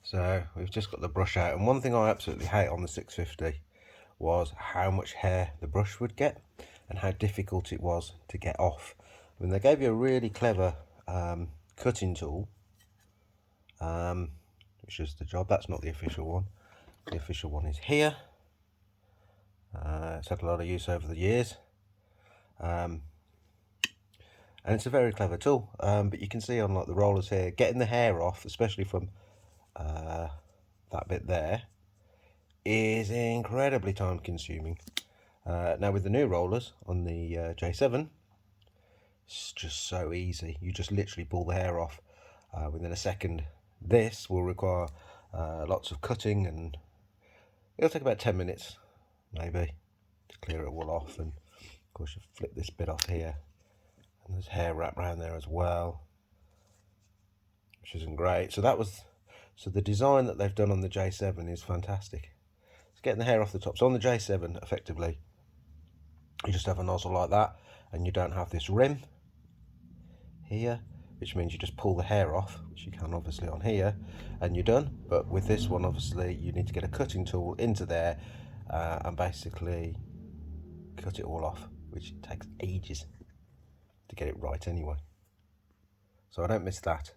So we've just got the brush out, and one thing I absolutely hate on the 650 was how much hair the brush would get and how difficult it was to get off. I mean, they gave you a really clever cutting tool, which is the job. That's not the official one. The official one is here. It's had a lot of use over the years, and it's a very clever tool. But you can see on like the rollers here, getting the hair off, especially from that bit there, is incredibly time consuming. Now with the new rollers on the J7, it's just so easy. You just literally pull the hair off within a second. This will require lots of cutting, and it'll take about 10 minutes maybe to clear it all off. And of course you flip this bit off here, and there's hair wrapped around there as well, which isn't great. So the design that they've done on the J7 is fantastic. It's getting the hair off the top. So on the J7, effectively, you just have a nozzle like that, and you don't have this rim here, which means you just pull the hair off, which you can obviously on here, and you're done. But with this one, obviously, you need to get a cutting tool into there and basically cut it all off, which takes ages to get it right anyway. So I don't miss that.